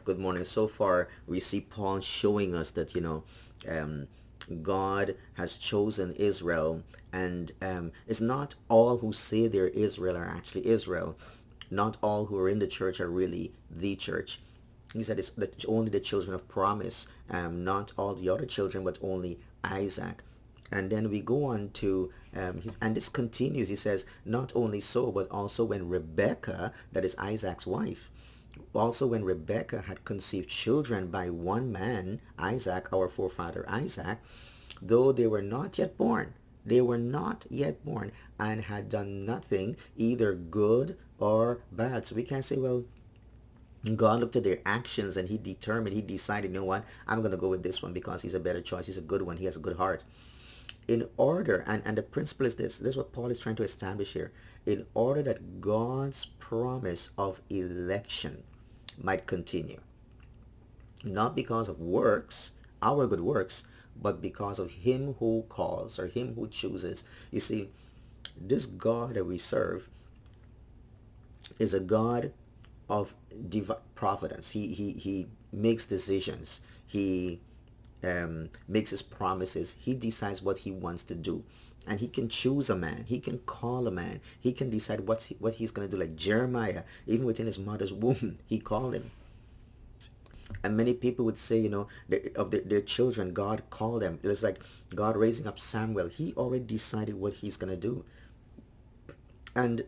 Good morning. So far, we see Paul showing us that, um, God has chosen Israel, and it's not all who say they're Israel are actually Israel. Not all who are in the church are really the church. He said it's only the children of promise, not all the other children, but only Isaac. And then we go on to, and this continues. He says, not only so, but also when Rebekah, that is Isaac's wife, also when Rebekah had conceived children by one man, Isaac, our forefather Isaac, though they were not yet born, and had done nothing, either good or bad. So we can't say, well, God looked at their actions and he decided, you know what, I'm going to go with this one because he's a better choice. He's a good one. He has a good heart. In order, and the principle is this is what Paul is trying to establish here, in order that God's promise of election might continue. Not because of works, our good works, but because of him who calls or him who chooses. You see, this God that we serve is a God of providence. He makes decisions. He makes his promises. He decides what he wants to do, and he can choose a man. He can call a man. He can decide what he's going to do. Like Jeremiah, even within his mother's womb, he called him. And many people would say, of their children, God called them. It was like God raising up Samuel. He already decided what he's going to do. And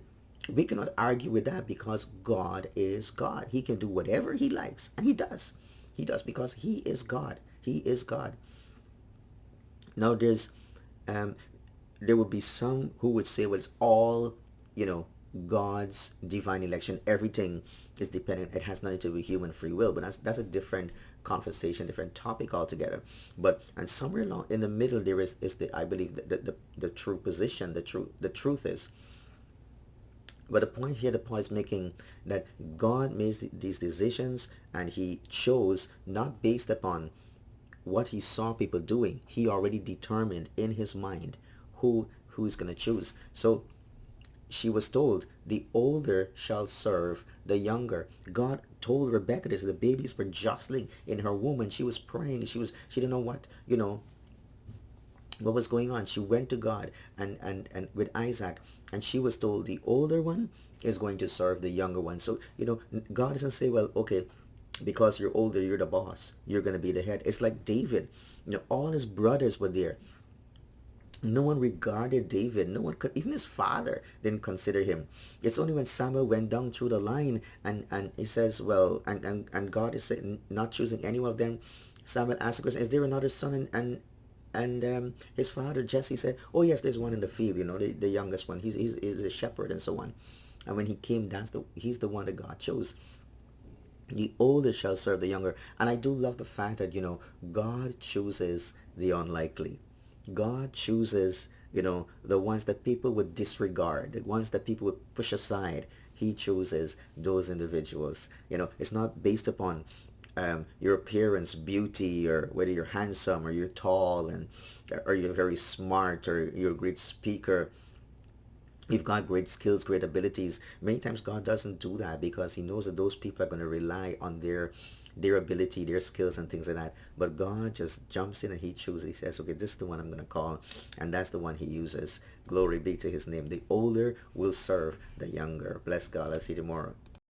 we cannot argue with that because God is God. He can do whatever he likes, and he does. He does because he is God. He is God. Now there would be some who would say, well, it's all, God's divine election. Everything is dependent. It has nothing to do with human free will. But that's a different conversation, different topic altogether. But and somewhere along in the middle there is the, I believe, the true position. The truth is. But the point here that Paul is making, that God makes these decisions, and he chose not based upon what he saw people doing. He already determined in his mind who's going to choose. So she was told, the older shall serve the younger. God told Rebekah this. The babies were jostling in her womb, and she was praying. She didn't know what was going on. She went to God and with Isaac, and she was told the older one is going to serve the younger one. So God doesn't say, well, okay, because you're older, you're the boss, you're going to be the head. It's like David. All his brothers were there. No one regarded David. No one could, even his father didn't consider him. It's only when Samuel went down through the line, and he says, well, and God is not choosing any of them. Samuel asked the question, is there another son? And his father Jesse said, oh yes, there's one in the field, the youngest one. He's a shepherd and so on. And when he came, he's the one that God chose. The older shall serve the younger. And I do love the fact that God chooses the unlikely. God chooses the ones that people would disregard, the ones that people would push aside. He chooses those individuals. It's not based upon your appearance, beauty, or whether you're handsome or you're tall, or you're very smart, or you're a great speaker. You've got great skills, great abilities. Many times God doesn't do that because he knows that those people are going to rely on their ability, their skills, and things like that. But God just jumps in and he chooses. He says, okay, this is the one I'm going to call, and that's the one he uses. Glory be to his name. The older will serve the younger. Bless God. I'll see you tomorrow.